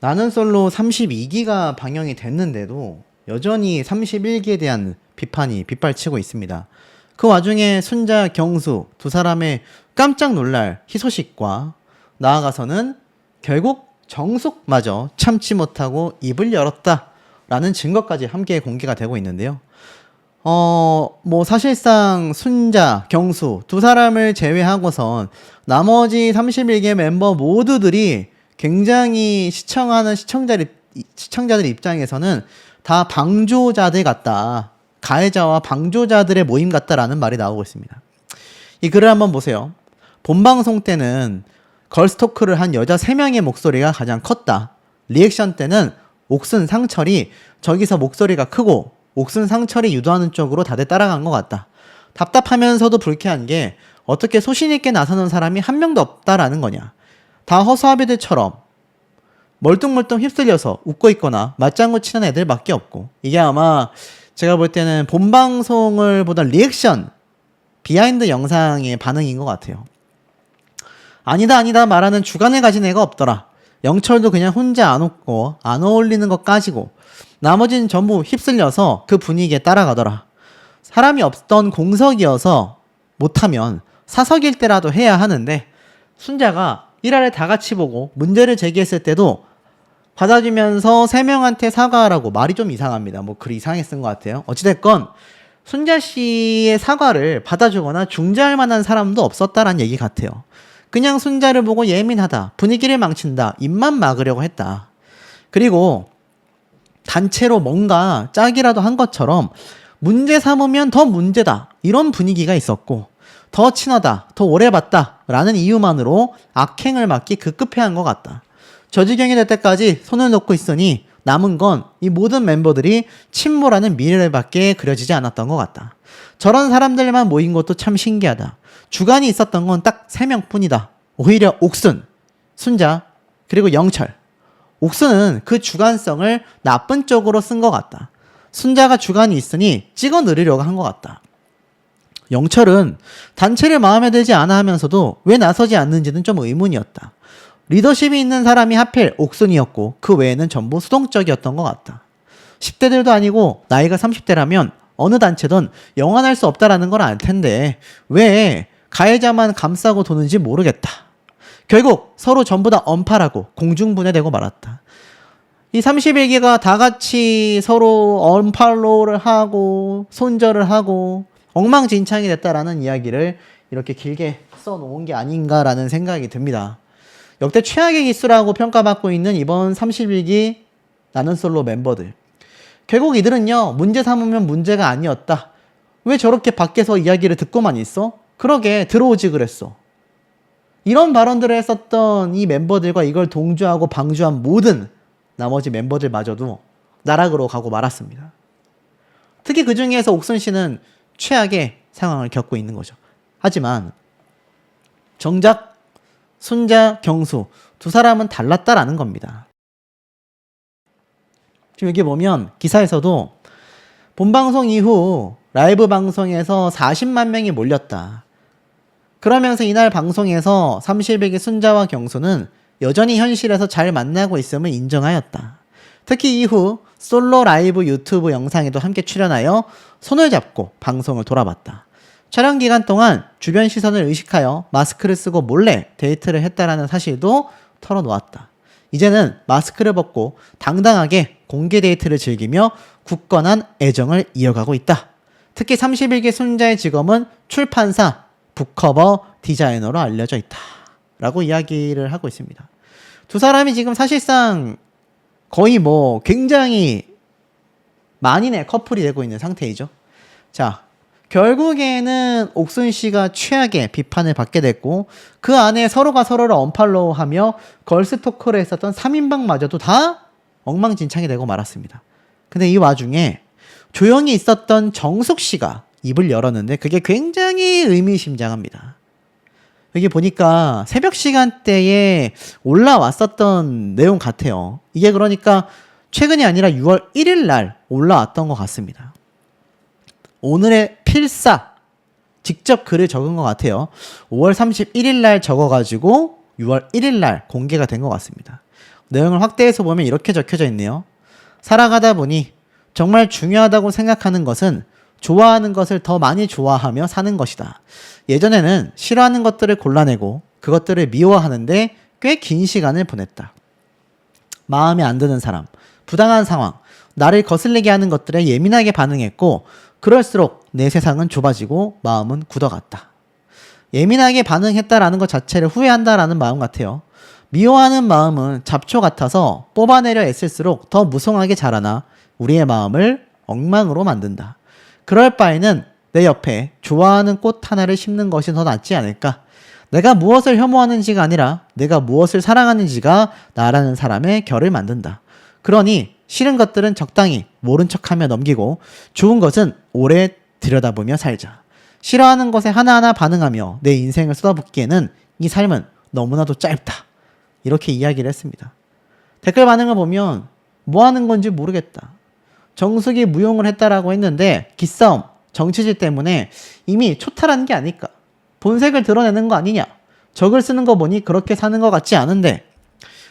나는 솔로 32기가 방영이 됐는데도 여전히 31기에 대한 비판이 빗발치고 있습니다. 그 와중에 순자, 경수 두 사람의 깜짝 놀랄 희소식과 나아가서는 결국 정숙마저 참지 못하고 입을 열었다라는 증거까지 함께 공개가 되고 있는데요. 사실상 순자, 경수 두 사람을 제외하고선 나머지 31개 멤버 모두들이 굉장히 시청하는 시청자들 입장에서는 다 방조자들 같다. 가해자와 방조자들의 모임 같다라는 말이 나오고 있습니다. 이 글을 한번 보세요. 본방송 때는 걸스토크를 한 여자 3명의 목소리가 가장 컸다. 리액션 때는 옥순, 상철이 저기서 목소리가 크고 옥순, 상철이 유도하는 쪽으로 다들 따라간 것 같다. 답답하면서도 불쾌한 게 어떻게 소신있게 나서는 사람이 한 명도 없다라는 거냐. 다 허수아비들처럼 멀뚱멀뚱 휩쓸려서 웃고 있거나 맞장구 치는 애들밖에 없고, 이게 아마 제가 볼 때는 본방송을 보던 리액션 비하인드 영상의 반응인 것 같아요. 아니다 말하는 주관을 가진 애가 없더라. 영철도 그냥 혼자 안 웃고 안 어울리는 것 까지고 나머지는 전부 휩쓸려서 그 분위기에 따라가더라. 사람이 없던 공석이어서 못하면 사석일 때라도 해야 하는데, 순자가 일화를 다 같이 보고 문제를 제기했을 때도 받아주면서 3명한테 사과하라고 말이 좀 이상합니다. 글 이상하게 쓴 것 같아요. 어찌됐건 순자 씨의 사과를 받아주거나 중재할 만한 사람도 없었다라는 얘기 같아요. 그냥 순자를 보고 예민하다, 분위기를 망친다, 입만 막으려고 했다. 그리고 단체로 뭔가 짝이라도 한 것처럼 문제 삼으면 더 문제다, 이런 분위기가 있었고, 더 친하다, 더 오래 봤다 라는 이유만으로 악행을 막기 급급해한 것 같다. 저 지경이 될 때까지 손을 놓고 있으니 남은 건 이 모든 멤버들이 침몰하는 미래밖에 그려지지 않았던 것 같다. 저런 사람들만 모인 것도 참 신기하다. 주관이 있었던 건 딱 3명 뿐이다. 오히려 옥순, 순자, 그리고 영철. 옥순은 그 주관성을 나쁜 쪽으로 쓴 것 같다. 순자가 주관이 있으니 찍어 누르려고 한 것 같다. 영철은 단체를 마음에 들지 않아 하면서도 왜 나서지 않는지는 좀 의문이었다. 리더십이 있는 사람이 하필 옥순이었고 그 외에는 전부 수동적이었던 것 같다. 10대들도 아니고 나이가 30대라면 어느 단체든 영원할 수 없다라는 걸 알 텐데 왜 가해자만 감싸고 도는지 모르겠다. 결국 서로 전부 다 언팔하고 공중분해되고 말았다. 이 31기가 다 같이 서로 언팔로우를 하고 손절을 하고 엉망진창이 됐다라는 이야기를 이렇게 길게 써놓은 게 아닌가라는 생각이 듭니다. 역대 최악의 기수라고 평가받고 있는 이번 31기 나는 솔로 멤버들. 결국 이들은요, 문제 삼으면 문제가 아니었다. 왜 저렇게 밖에서 이야기를 듣고만 있어? 그러게 들어오지 그랬어. 이런 발언들을 했었던 이 멤버들과 이걸 동조하고 방조한 모든 나머지 멤버들마저도 나락으로 가고 말았습니다. 특히 그 중에서 옥순 씨는 최악의 상황을 겪고 있는 거죠. 하지만 정작 순자, 경수 두 사람은 달랐다라는 겁니다. 지금 여기 보면 기사에서도 본방송 이후 라이브 방송에서 40만 명이 몰렸다. 그러면서 이날 방송에서 30일기 순자와 경수는 여전히 현실에서 잘 만나고 있음을 인정하였다. 특히 이후 솔로 라이브 유튜브 영상에도 함께 출연하여 손을 잡고 방송을 돌아봤다. 촬영 기간 동안 주변 시선을 의식하여 마스크를 쓰고 몰래 데이트를 했다라는 사실도 털어놓았다. 이제는 마스크를 벗고 당당하게 공개 데이트를 즐기며 굳건한 애정을 이어가고 있다. 특히 31기 순자의 직업은 출판사, 북커버 디자이너로 알려져 있다. 라고 이야기를 하고 있습니다. 두 사람이 지금 사실상 거의 굉장히 만인의 커플이 되고 있는 상태이죠. 자, 결국에는 옥순 씨가 최악의 비판을 받게 됐고 그 안에 서로가 서로를 언팔로우하며 걸스토크를 했었던 3인방마저도 다 엉망진창이 되고 말았습니다. 근데 이 와중에 조용히 있었던 정숙 씨가 입을 열었는데 그게 굉장히 의미심장합니다. 여기 보니까 새벽 시간대에 올라왔었던 내용 같아요. 이게 그러니까 최근이 아니라 6월 1일 날 올라왔던 것 같습니다. 오늘의 필사 직접 글을 적은 것 같아요. 5월 31일 날 적어가지고 6월 1일 날 공개가 된 것 같습니다. 내용을 확대해서 보면 이렇게 적혀져 있네요. 살아가다 보니 정말 중요하다고 생각하는 것은 좋아하는 것을 더 많이 좋아하며 사는 것이다. 예전에는 싫어하는 것들을 골라내고 그것들을 미워하는데 꽤 긴 시간을 보냈다. 마음에 안 드는 사람, 부당한 상황, 나를 거슬리게 하는 것들에 예민하게 반응했고 그럴수록 내 세상은 좁아지고 마음은 굳어갔다. 예민하게 반응했다라는 것 자체를 후회한다라는 마음 같아요. 미워하는 마음은 잡초 같아서 뽑아내려 애쓸수록 더 무성하게 자라나 우리의 마음을 엉망으로 만든다. 그럴 바에는 내 옆에 좋아하는 꽃 하나를 심는 것이 더 낫지 않을까? 내가 무엇을 혐오하는지가 아니라 내가 무엇을 사랑하는지가 나라는 사람의 결을 만든다. 그러니 싫은 것들은 적당히 모른 척하며 넘기고 좋은 것은 오래 들여다보며 살자. 싫어하는 것에 하나하나 반응하며 내 인생을 쏟아붓기에는 이 삶은 너무나도 짧다. 이렇게 이야기를 했습니다. 댓글 반응을 보면 뭐 하는 건지 모르겠다. 정숙이 무용을 했다라고 했는데 기싸움, 정치질 때문에 이미 초탈한 게 아닐까. 본색을 드러내는 거 아니냐. 적을 쓰는 거 보니 그렇게 사는 것 같지 않은데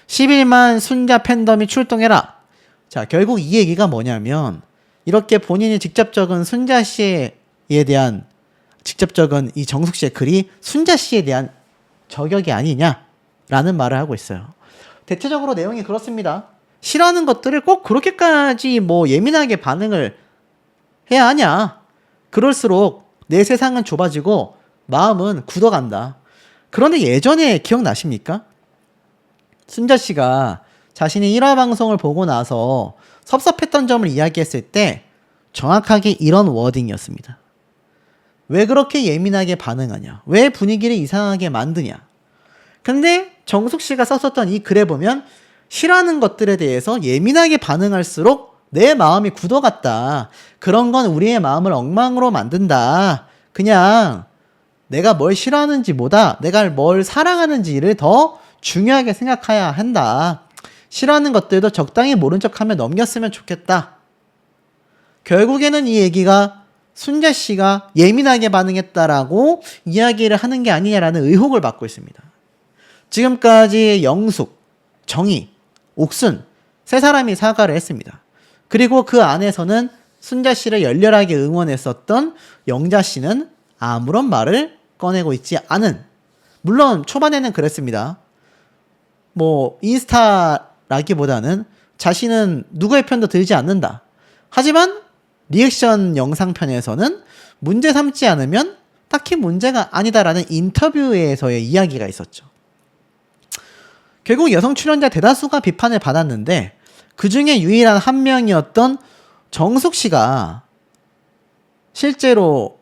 11만 순자 팬덤이 출동해라. 자, 결국 이 얘기가 뭐냐면 이렇게 본인이 직접 적은 순자 씨에 대한 직접 적은 이 정숙 씨의 글이 순자 씨에 대한 저격이 아니냐라는 말을 하고 있어요. 대체적으로 내용이 그렇습니다. 싫어하는 것들을 꼭 그렇게까지 뭐 예민하게 반응을 해야 하냐. 그럴수록 내 세상은 좁아지고 마음은 굳어간다. 그런데 예전에 기억나십니까? 순자 씨가 자신이 1화 방송을 보고 나서 섭섭했던 점을 이야기했을 때 정확하게 이런 워딩이었습니다. 왜 그렇게 예민하게 반응하냐? 왜 분위기를 이상하게 만드냐? 근데 정숙 씨가 썼었던 이 글에 보면 싫어하는 것들에 대해서 예민하게 반응할수록 내 마음이 굳어갔다. 그런 건 우리의 마음을 엉망으로 만든다. 그냥 내가 뭘 싫어하는지보다 내가 뭘 사랑하는지를 더 중요하게 생각해야 한다. 싫어하는 것들도 적당히 모른 척하며 넘겼으면 좋겠다. 결국에는 이 얘기가 순자 씨가 예민하게 반응했다라고 이야기를 하는 게 아니냐라는 의혹을 받고 있습니다. 지금까지 영숙, 정희, 옥순 세 사람이 사과를 했습니다. 그리고 그 안에서는 순자 씨를 열렬하게 응원했었던 영자 씨는 아무런 말을 꺼내고 있지 않은, 물론 초반에는 그랬습니다. 뭐 인스타라기보다는 자신은 누구의 편도 들지 않는다. 하지만 리액션 영상편에서는 문제 삼지 않으면 딱히 문제가 아니다라는 인터뷰에서의 이야기가 있었죠. 결국 여성 출연자 대다수가 비판을 받았는데 그 중에 유일한 한 명이었던 정숙 씨가 실제로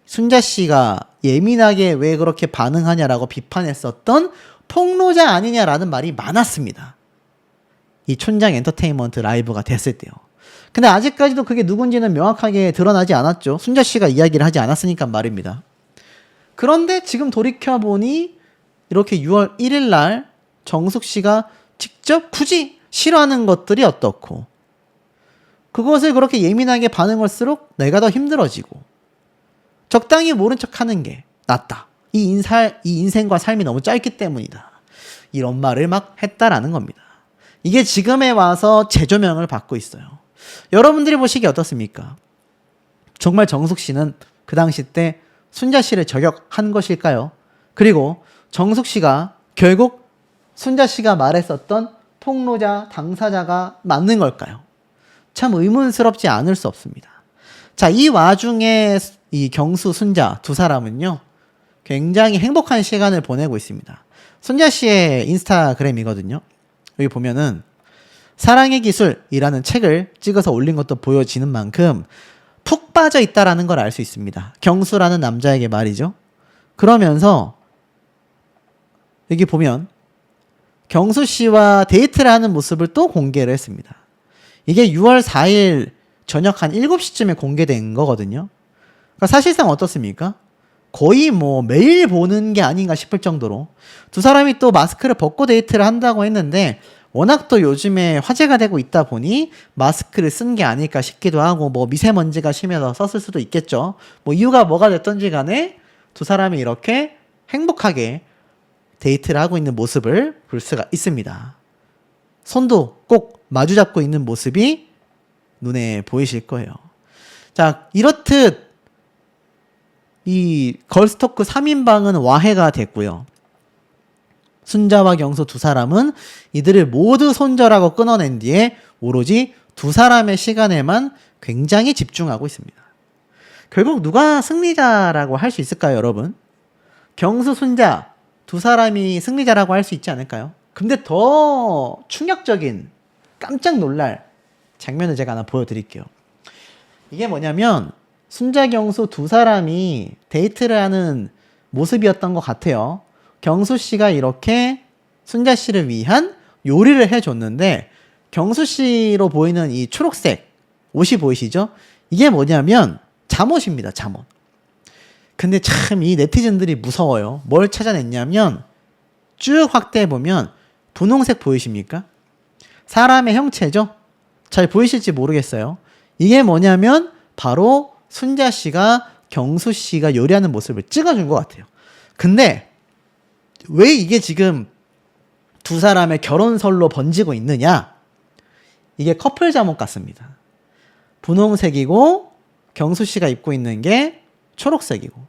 순자 씨가 예민하게 왜 그렇게 반응하냐라고 비판했었던 폭로자 아니냐라는 말이 많았습니다. 이 촌장 엔터테인먼트 라이브가 됐을 때요. 근데 아직까지도 그게 누군지는 명확하게 드러나지 않았죠. 순자 씨가 이야기를 하지 않았으니까 말입니다. 그런데 지금 돌이켜보니 이렇게 6월 1일 날 정숙 씨가 직접 굳이 싫어하는 것들이 어떻고 그것을 그렇게 예민하게 반응할수록 내가 더 힘들어지고 적당히 모른 척하는 게 낫다. 이 인생과 삶이 너무 짧기 때문이다. 이런 말을 막 했다라는 겁니다. 이게 지금에 와서 재조명을 받고 있어요. 여러분들이 보시기에 어떻습니까? 정말 정숙 씨는 그 당시 때 순자 씨를 저격한 것일까요? 그리고 정숙 씨가 결국 순자 씨가 말했었던 폭로자, 당사자가 맞는 걸까요? 참 의문스럽지 않을 수 없습니다. 자, 이 와중에 이 경수, 순자 두 사람은요, 굉장히 행복한 시간을 보내고 있습니다. 순자 씨의 인스타그램이거든요. 여기 보면은 사랑의 기술이라는 책을 찍어서 올린 것도 보여지는 만큼 푹 빠져 있다라는 걸 알 수 있습니다. 경수라는 남자에게 말이죠. 그러면서 여기 보면 경수 씨와 데이트를 하는 모습을 또 공개를 했습니다. 이게 6월 4일 저녁 한 7시쯤에 공개된 거거든요. 그러니까 사실상 어떻습니까? 거의 뭐 매일 보는 게 아닌가 싶을 정도로 두 사람이 또 마스크를 벗고 데이트를 한다고 했는데 워낙 또 요즘에 화제가 되고 있다 보니 마스크를 쓴 게 아닐까 싶기도 하고 뭐 미세먼지가 심해서 썼을 수도 있겠죠. 뭐 이유가 뭐가 됐던지 간에 두 사람이 이렇게 행복하게 데이트를 하고 있는 모습을 볼 수가 있습니다. 손도 꼭 마주 잡고 있는 모습이 눈에 보이실 거예요. 자, 이렇듯 이 걸스토크 3인방은 와해가 됐고요. 순자와 경수 두 사람은 이들을 모두 손절하고 끊어낸 뒤에 오로지 두 사람의 시간에만 굉장히 집중하고 있습니다. 결국 누가 승리자라고 할 수 있을까요, 여러분? 경수, 순자 두 사람이 승리자라고 할 수 있지 않을까요? 근데 더 충격적인 깜짝 놀랄 장면을 제가 하나 보여드릴게요. 이게 뭐냐면 순자, 경수 두 사람이 데이트를 하는 모습이었던 것 같아요. 경수 씨가 이렇게 순자 씨를 위한 요리를 해줬는데 경수 씨로 보이는 이 초록색 옷이 보이시죠? 이게 뭐냐면 잠옷입니다. 잠옷. 근데 참 이 네티즌들이 무서워요. 뭘 찾아냈냐면 쭉 확대해보면 분홍색 보이십니까? 사람의 형체죠? 잘 보이실지 모르겠어요. 이게 뭐냐면 바로 순자 씨가 경수 씨가 요리하는 모습을 찍어준 것 같아요. 근데 왜 이게 지금 두 사람의 결혼설로 번지고 있느냐? 이게 커플 잠옷 같습니다. 분홍색이고 경수 씨가 입고 있는 게 초록색이고.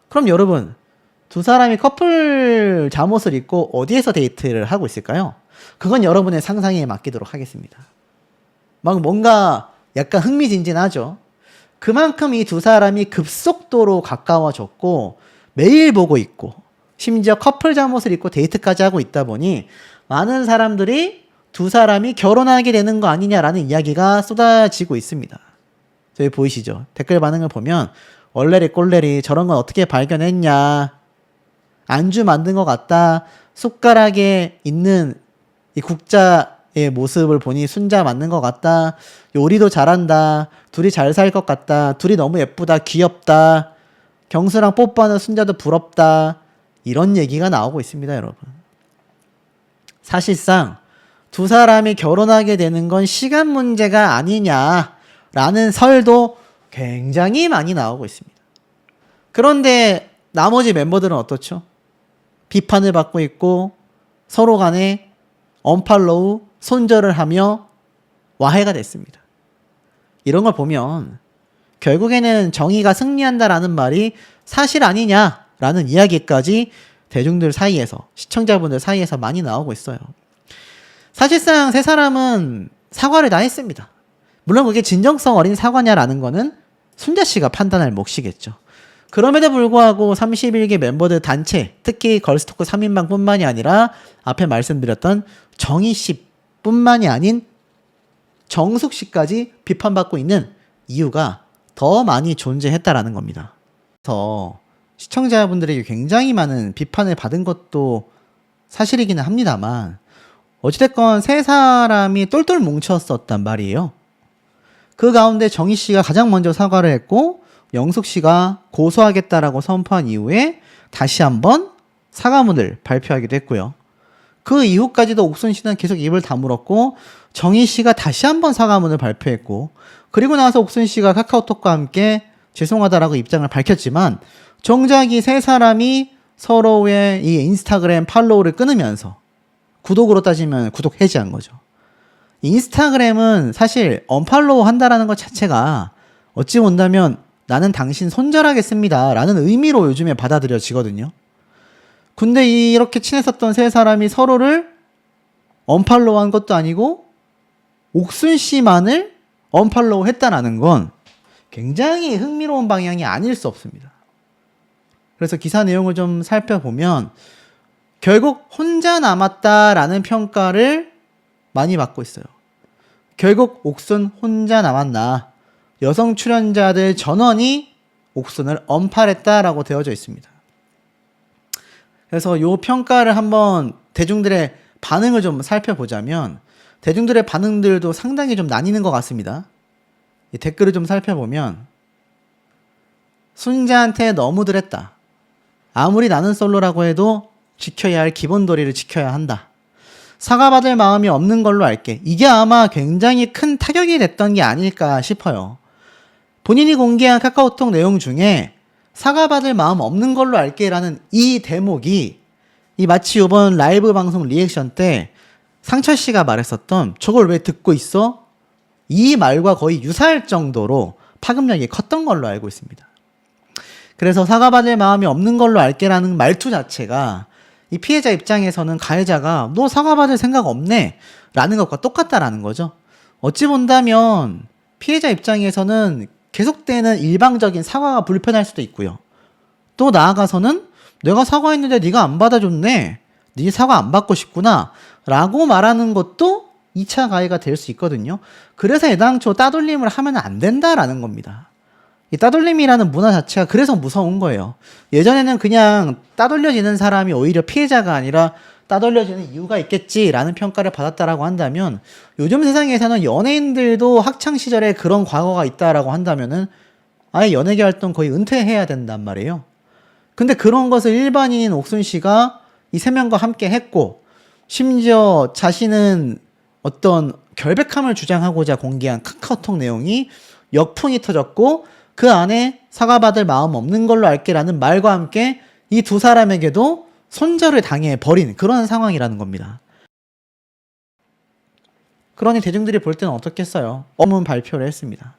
그럼 여러분, 두 사람이 커플 잠옷을 입고 어디에서 데이트를 하고 있을까요? 그건 여러분의 상상에 맡기도록 하겠습니다. 막 뭔가 약간 흥미진진하죠. 그만큼 이 두 사람이 급속도로 가까워졌고 매일 보고 있고 심지어 커플 잠옷을 입고 데이트까지 하고 있다 보니 많은 사람들이 두 사람이 결혼하게 되는 거 아니냐라는 이야기가 쏟아지고 있습니다. 저기 보이시죠? 댓글 반응을 보면 얼레리 꼴레리 저런 건 어떻게 발견했냐, 안주 만든 것 같다, 숟가락에 있는 이 국자의 모습을 보니 순자 맞는 것 같다, 요리도 잘한다, 둘이 잘 살 것 같다, 둘이 너무 예쁘다, 귀엽다, 경수랑 뽀뽀하는 순자도 부럽다, 이런 얘기가 나오고 있습니다, 여러분. 사실상 두 사람이 결혼하게 되는 건 시간 문제가 아니냐라는 설도 굉장히 많이 나오고 있습니다. 그런데 나머지 멤버들은 어떻죠? 비판을 받고 있고 서로 간에 언팔로우, 손절을 하며 와해가 됐습니다. 이런 걸 보면 결국에는 정의가 승리한다라는 말이 사실 아니냐라는 이야기까지 대중들 사이에서, 시청자분들 사이에서 많이 나오고 있어요. 사실상 세 사람은 사과를 다 했습니다. 물론 그게 진정성 어린 사과냐라는 거는 순자 씨가 판단할 몫이겠죠. 그럼에도 불구하고 31개 멤버들 단체, 특히 걸스토크 3인방 뿐만이 아니라 앞에 말씀드렸던 정희 씨 뿐만이 아닌 정숙 씨까지 비판받고 있는 이유가 더 많이 존재했다라는 겁니다. 그래서 시청자분들에게 굉장히 많은 비판을 받은 것도 사실이기는 합니다만 어찌됐건 세 사람이 똘똘 뭉쳤었단 말이에요. 그 가운데 정희 씨가 가장 먼저 사과를 했고 영숙 씨가 고소하겠다라고 선포한 이후에 다시 한번 사과문을 발표하기도 했고요. 그 이후까지도 옥순 씨는 계속 입을 다물었고 정희 씨가 다시 한번 사과문을 발표했고 그리고 나서 옥순 씨가 카카오톡과 함께 죄송하다라고 입장을 밝혔지만 정작 이 세 사람이 서로의 이 인스타그램 팔로우를 끊으면서 구독으로 따지면 구독 해지한 거죠. 인스타그램은 사실 언팔로우 한다라는 것 자체가 어찌 본다면 나는 당신 손절하겠습니다 라는 의미로 요즘에 받아들여지거든요. 근데 이렇게 친했었던 세 사람이 서로를 언팔로우 한 것도 아니고 옥순 씨만을 언팔로우 했다라는 건 굉장히 흥미로운 방향이 아닐 수 없습니다. 그래서 기사 내용을 좀 살펴보면 결국 혼자 남았다라는 평가를 많이 받고 있어요. 결국 옥순 혼자 남았나. 여성 출연자들 전원이 옥순을 언팔했다라고 되어져 있습니다. 그래서 이 평가를 한번 대중들의 반응을 좀 살펴보자면 대중들의 반응들도 상당히 좀 나뉘는 것 같습니다. 이 댓글을 좀 살펴보면 순자한테 너무들 했다. 아무리 나는 솔로라고 해도 지켜야 할 기본 도리를 지켜야 한다. 사과받을 마음이 없는 걸로 알게. 이게 아마 굉장히 큰 타격이 됐던 게 아닐까 싶어요. 본인이 공개한 카카오톡 내용 중에 사과받을 마음 없는 걸로 알게 라는 이 대목이 이 마치 이번 라이브 방송 리액션 때 상철 씨가 말했었던 저걸 왜 듣고 있어? 이 말과 거의 유사할 정도로 파급력이 컸던 걸로 알고 있습니다. 그래서 사과받을 마음이 없는 걸로 알게라는 말투 자체가 이 피해자 입장에서는 가해자가 너 사과받을 생각 없네 라는 것과 똑같다라는 거죠. 어찌 본다면 피해자 입장에서는 계속되는 일방적인 사과가 불편할 수도 있고요. 또 나아가서는 내가 사과했는데 네가 안 받아줬네. 네 사과 안 받고 싶구나 라고 말하는 것도 2차 가해가 될 수 있거든요. 그래서 애당초 따돌림을 하면 안 된다라는 겁니다. 이 따돌림이라는 문화 자체가 그래서 무서운 거예요. 예전에는 그냥 따돌려지는 사람이 오히려 피해자가 아니라 따돌려지는 이유가 있겠지라는 평가를 받았다라고 한다면 요즘 세상에서는 연예인들도 학창시절에 그런 과거가 있다라고 한다면은 아예 연예계 활동 거의 은퇴해야 된단 말이에요. 근데 그런 것을 일반인인 옥순 씨가 이 세 명과 함께 했고 심지어 자신은 어떤 결백함을 주장하고자 공개한 카카오톡 내용이 역풍이 터졌고 그 안에 사과받을 마음 없는 걸로 알게라는 말과 함께 이 두 사람에게도 손절을 당해 버린 그런 상황이라는 겁니다. 그러니 대중들이 볼 때는 어떻겠어요? 업문 발표를 했습니다.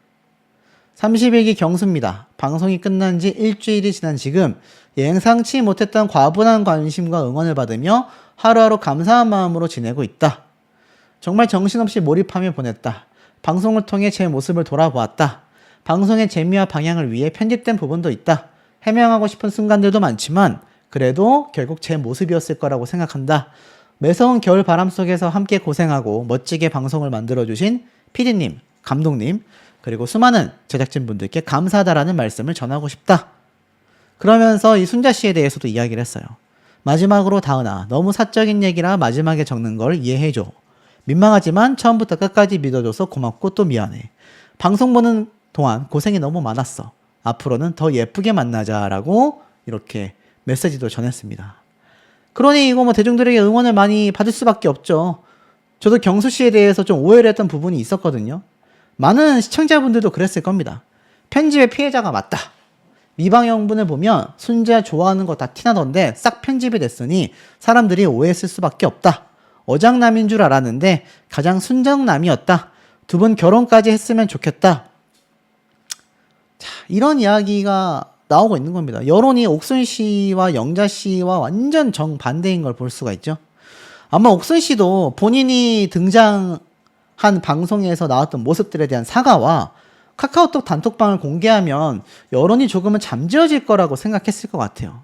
30일기 경수입니다. 방송이 끝난 지 일주일이 지난 지금 예상치 못했던 과분한 관심과 응원을 받으며 하루하루 감사한 마음으로 지내고 있다. 정말 정신없이 몰입하며 보냈다. 방송을 통해 제 모습을 돌아보았다. 방송의 재미와 방향을 위해 편집된 부분도 있다. 해명하고 싶은 순간들도 많지만 그래도 결국 제 모습이었을 거라고 생각한다. 매서운 겨울 바람 속에서 함께 고생하고 멋지게 방송을 만들어주신 PD님, 감독님, 그리고 수많은 제작진분들께 감사하다라는 말씀을 전하고 싶다. 그러면서 이 순자 씨에 대해서도 이야기를 했어요. 마지막으로 다은아, 너무 사적인 얘기라 마지막에 적는 걸 이해해줘. 민망하지만 처음부터 끝까지 믿어줘서 고맙고 또 미안해. 방송 보는 동안 고생이 너무 많았어. 앞으로는 더 예쁘게 만나자라고 이렇게 메시지도 전했습니다. 그러니 이거 뭐 대중들에게 응원을 많이 받을 수밖에 없죠. 저도 경수 씨에 대해서 좀 오해를 했던 부분이 있었거든요. 많은 시청자분들도 그랬을 겁니다. 편집의 피해자가 맞다. 미방영분을 보면 순자 좋아하는 거 다 티나던데 싹 편집이 됐으니 사람들이 오해했을 수밖에 없다. 어장남인 줄 알았는데 가장 순정남이었다. 두 분 결혼까지 했으면 좋겠다. 자, 이런 이야기가 나오고 있는 겁니다. 여론이 옥순 씨와 영자 씨와 완전 정반대인 걸 볼 수가 있죠. 아마 옥순 씨도 본인이 등장한 방송에서 나왔던 모습들에 대한 사과와 카카오톡 단톡방을 공개하면 여론이 조금은 잠재워질 거라고 생각했을 것 같아요.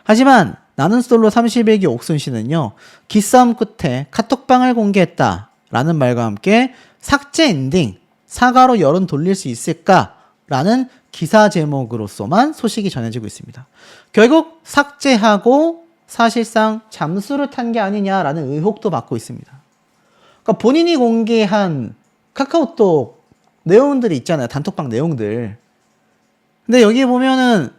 하지만 나는 솔로 31기 옥순 씨는요, 기싸움 끝에 카톡방을 공개했다라는 말과 함께 삭제 엔딩, 사과로 여론 돌릴 수 있을까라는 기사 제목으로서만 소식이 전해지고 있습니다. 결국 삭제하고 사실상 잠수를 탄 게 아니냐라는 의혹도 받고 있습니다. 그러니까 본인이 공개한 카카오톡 내용들이 있잖아요. 단톡방 내용들. 근데 여기 보면은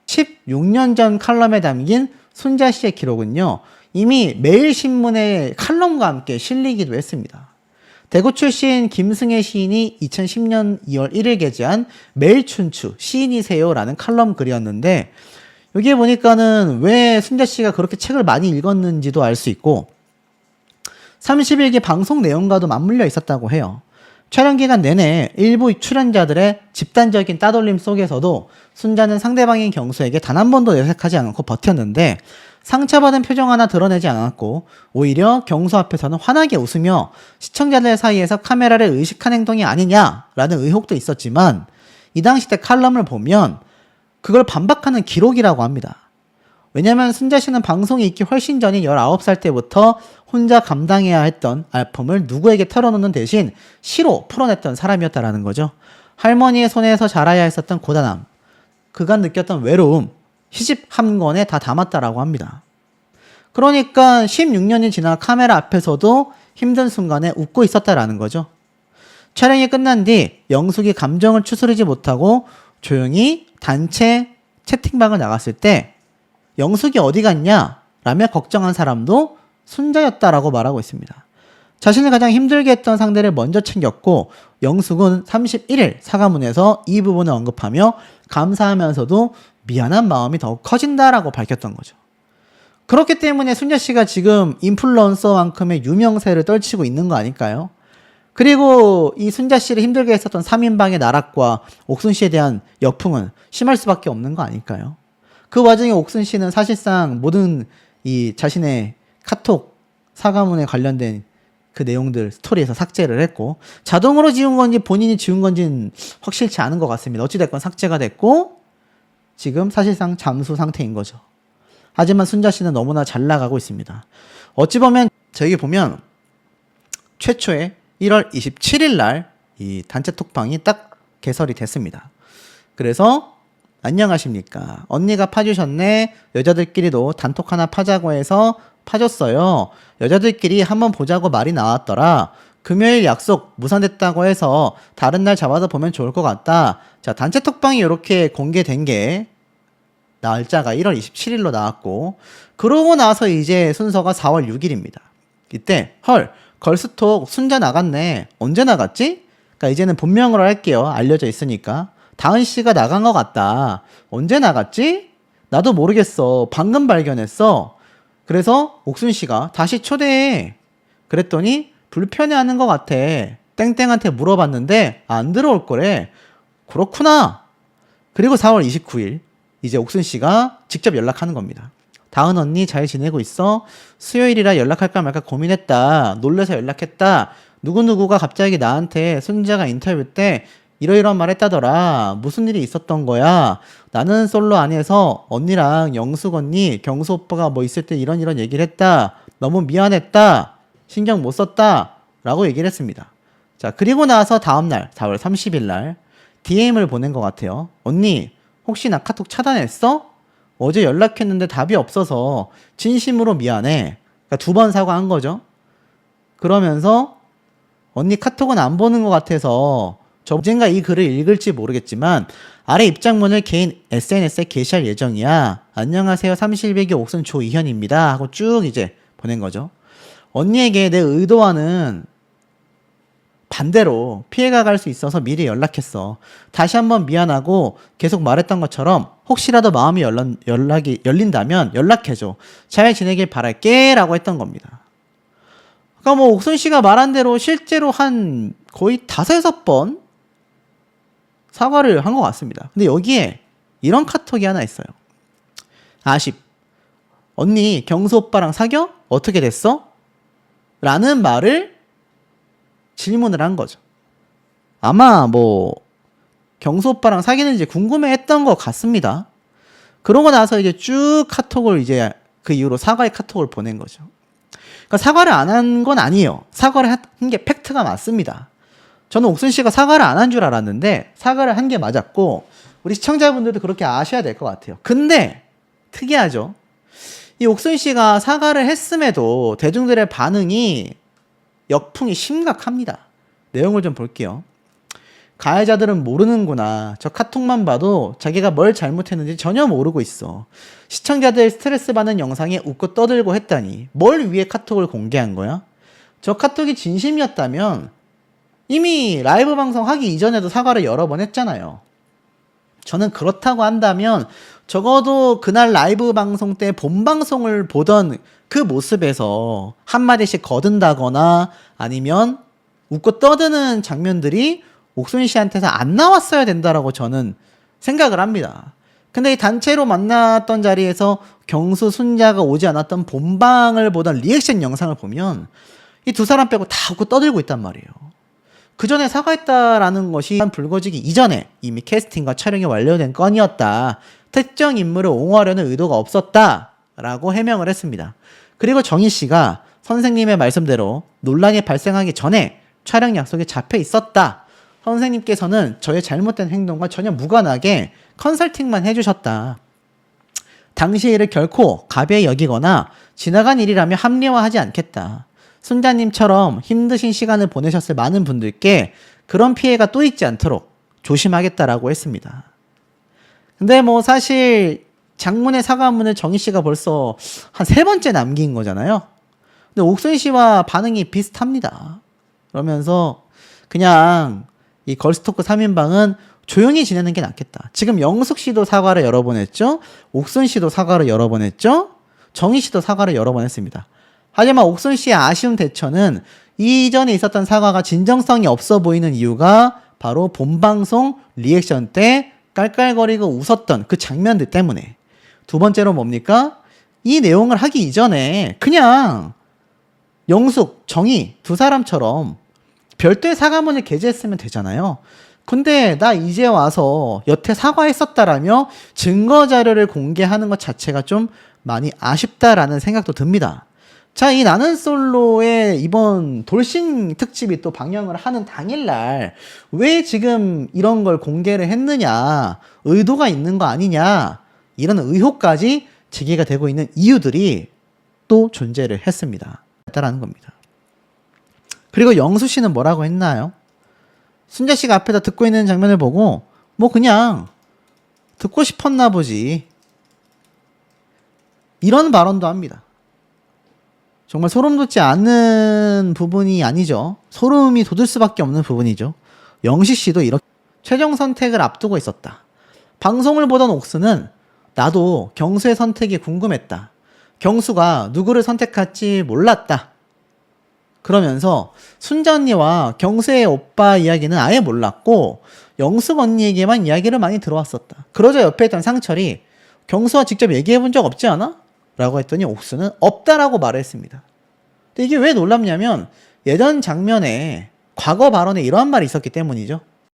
16년 전 칼럼에 담긴 순자 씨의 기록은요, 이미 매일신문의 칼럼과 함께 실리기도 했습니다. 대구 출신 김승혜 시인이 2010년 2월 1일 게재한 매일춘추 시인이세요라는 칼럼 글이었는데, 여기에 보니까는 왜 순자 씨가 그렇게 책을 많이 읽었는지도 알 수 있고 30일기 방송 내용과도 맞물려 있었다고 해요. 촬영 기간 내내 일부 출연자들의 집단적인 따돌림 속에서도 순자는 상대방인 경수에게 단 한 번도 내색하지 않고 버텼는데 상처받은 표정 하나 드러내지 않았고 오히려 경수 앞에서는 환하게 웃으며 시청자들 사이에서 카메라를 의식한 행동이 아니냐라는 의혹도 있었지만 이 당시 때 칼럼을 보면 그걸 반박하는 기록이라고 합니다. 왜냐면 순자 씨는 방송이 있기 훨씬 전인 19살 때부터 혼자 감당해야 했던 아픔을 누구에게 털어놓는 대신 시로 풀어냈던 사람이었다라는 거죠. 할머니의 손에서 자라야 했었던 고단함, 그간 느꼈던 외로움, 시집 한 권에 다 담았다라고 합니다. 그러니까 16년이 지나 카메라 앞에서도 힘든 순간에 웃고 있었다라는 거죠. 촬영이 끝난 뒤 영숙이 감정을 추스르지 못하고 조용히 단체 채팅방을 나갔을 때 영숙이 어디 갔냐? 라며 걱정한 사람도 순자였다라고 말하고 있습니다. 자신을 가장 힘들게 했던 상대를 먼저 챙겼고 영숙은 31일 사과문에서 이 부분을 언급하며 감사하면서도 미안한 마음이 더욱 커진다라고 밝혔던 거죠. 그렇기 때문에 순자 씨가 지금 인플루언서만큼의 유명세를 떨치고 있는 거 아닐까요? 그리고 이 순자 씨를 힘들게 했었던 3인방의 나락과 옥순 씨에 대한 역풍은 심할 수밖에 없는 거 아닐까요? 그 와중에 옥순 씨는 사실상 모든 이 자신의 카톡 사과문에 관련된 그 내용들 스토리에서 삭제를 했고, 자동으로 지운 건지 본인이 지운 건지는 확실치 않은 것 같습니다. 어찌됐건 삭제가 됐고 지금 사실상 잠수 상태인 거죠. 하지만 순자 씨는 너무나 잘 나가고 있습니다. 어찌 보면 저기 보면 최초의 1월 27일 날 이 단체 톡방이 딱 개설이 됐습니다. 그래서 안녕하십니까, 언니가 파주셨네, 여자들끼리도 단톡 하나 파자고 해서 파줬어요. 여자들끼리 한번 보자고 말이 나왔더라. 금요일 약속 무산됐다고 해서 다른 날 잡아서 보면 좋을 것 같다. 자, 단체 톡방이 이렇게 공개된 게 날짜가 1월 27일로 나왔고, 그러고 나서 이제 순서가 4월 6일입니다. 이때 헐, 걸스톡 순자 나갔네. 언제 나갔지? 그러니까 이제는 본명으로 할게요. 알려져 있으니까. 다은 씨가 나간 것 같다. 언제 나갔지? 나도 모르겠어. 방금 발견했어. 그래서 옥순 씨가 다시 초대해. 그랬더니 불편해하는 것 같아. 땡땡한테 물어봤는데 안 들어올 거래. 그렇구나. 그리고 4월 29일 이제 옥순 씨가 직접 연락하는 겁니다. 다은 언니 잘 지내고 있어? 수요일이라 연락할까 말까 고민했다. 놀래서 연락했다. 누구누구가 갑자기 나한테 순자가 인터뷰 때 이러이러한 말 했다더라. 무슨 일이 있었던 거야? 나는 솔로 안에서 언니랑 영숙 언니, 경수 오빠가 뭐 있을 때 이런 얘기를 했다. 너무 미안했다. 신경 못 썼다. 라고 얘기를 했습니다. 자, 그리고 나서 다음날 4월 30일 날 DM을 보낸 것 같아요. 언니, 혹시 나 카톡 차단했어? 어제 연락했는데 답이 없어서 진심으로 미안해. 그러니까 2번 사과한 거죠. 그러면서 언니 카톡은 안 보는 것 같아서 저 언젠가 이 글을 읽을지 모르겠지만 아래 입장문을 개인 SNS에 게시할 예정이야. 안녕하세요. 31배기 옥순 조이현입니다. 하고 쭉 이제 보낸 거죠. 언니에게 내 의도와는 반대로 피해가 갈 수 있어서 미리 연락했어. 다시 한번 미안하고 계속 말했던 것처럼 혹시라도 마음이 연락이 열린다면 연락해줘. 잘 지내길 바랄게. 라고 했던 겁니다. 그러니까 뭐 옥순 씨가 말한 대로 실제로 한 거의 5-6번 사과를 한 것 같습니다. 근데 여기에 이런 카톡이 하나 있어요. 아쉽. 언니 경수 오빠랑 사겨? 어떻게 됐어? 라는 말을 질문을 한 거죠. 아마 뭐 경수 오빠랑 사귀는지 궁금해했던 것 같습니다. 그러고 나서 이제 쭉 카톡을 이제 그 이후로 사과의 카톡을 보낸 거죠. 그러니까 사과를 안 한 건 아니에요. 사과를 한 게 팩트가 맞습니다. 저는 옥순 씨가 사과를 안 한 줄 알았는데 사과를 한 게 맞았고 우리 시청자분들도 그렇게 아셔야 될 것 같아요. 근데 특이하죠. 이 옥순 씨가 사과를 했음에도 대중들의 반응이 역풍이 심각합니다. 내용을 좀 볼게요. 가해자들은 모르는구나. 저 카톡만 봐도 자기가 뭘 잘못했는지 전혀 모르고 있어. 시청자들 스트레스 받는 영상에 웃고 떠들고 했다니 뭘 위해 카톡을 공개한 거야? 저 카톡이 진심이었다면 이미 라이브 방송 하기 이전에도 사과를 여러 번 했잖아요. 저는 그렇다고 한다면 적어도 그날 라이브 방송 때 본방송을 보던 그 모습에서 한마디씩 거둔다거나 아니면 웃고 떠드는 장면들이 옥순 씨한테서 안 나왔어야 된다라고 저는 생각을 합니다. 근데 이 단체로 만났던 자리에서 경수, 순자가 오지 않았던 본방을 보던 리액션 영상을 보면 이 두 사람 빼고 다 웃고 떠들고 있단 말이에요. 그 전에 사과했다라는 것이 불거지기 이전에 이미 캐스팅과 촬영이 완료된 건이었다. 특정 인물을 옹호하려는 의도가 없었다라고 해명을 했습니다. 그리고 정희 씨가 선생님의 말씀대로 논란이 발생하기 전에 촬영 약속에 잡혀 있었다. 선생님께서는 저의 잘못된 행동과 전혀 무관하게 컨설팅만 해주셨다. 당시 일을 결코 가벼이 여기거나 지나간 일이라며 합리화하지 않겠다. 순자님처럼 힘드신 시간을 보내셨을 많은 분들께 그런 피해가 또 있지 않도록 조심하겠다라고 했습니다. 근데 뭐 사실 장문의 사과문을 정희 씨가 벌써 한 3번째 남긴 거잖아요. 근데 옥순 씨와 반응이 비슷합니다. 그러면서 그냥 이 걸스토크 3인방은 조용히 지내는 게 낫겠다. 지금 영숙 씨도 사과를 여러 번 했죠. 옥순 씨도 사과를 여러 번 했죠. 정희 씨도 사과를 여러 번 했습니다. 하지만 옥순 씨의 아쉬운 대처는 이전에 있었던 사과가 진정성이 없어 보이는 이유가 바로 본방송 리액션 때 깔깔거리고 웃었던 그 장면들 때문에. 두 번째로 뭡니까? 이 내용을 하기 이전에 그냥 영숙, 정희 두 사람처럼 별도의 사과문을 게재했으면 되잖아요. 근데 나 이제 와서 여태 사과했었다라며 증거 자료를 공개하는 것 자체가 좀 많이 아쉽다라는 생각도 듭니다. 자, 이 나는 솔로의 이번 돌싱 특집이 또 방영을 하는 당일날 왜 지금 이런 걸 공개를 했느냐, 의도가 있는 거 아니냐, 이런 의혹까지 제기가 되고 있는 이유들이 또 존재를 했습니다. 라는 겁니다. 그리고 영수 씨는 뭐라고 했나요? 순자 씨가 앞에다 듣고 있는 장면을 보고 뭐 그냥 듣고 싶었나 보지, 이런 발언도 합니다. 정말 소름 돋지 않는 부분이 아니죠. 소름이 돋을 수밖에 없는 부분이죠. 영식 씨도 이렇게 최종 선택을 앞두고 있었다. 방송을 보던 옥수는 나도 경수의 선택이 궁금했다. 경수가 누구를 선택할지 몰랐다. 그러면서 순자 언니와 경수의 오빠 이야기는 아예 몰랐고 영숙 언니에게만 이야기를 많이 들어왔었다. 그러자 옆에 있던 상철이 경수와 직접 얘기해 본 적 없지 않아? 라고 했더니 옥수는 없다라고 말했습니다. 근데 이게 왜 놀랍냐면 예전 장면에 과거 발언에 이러한 말이 있었기 때문이죠.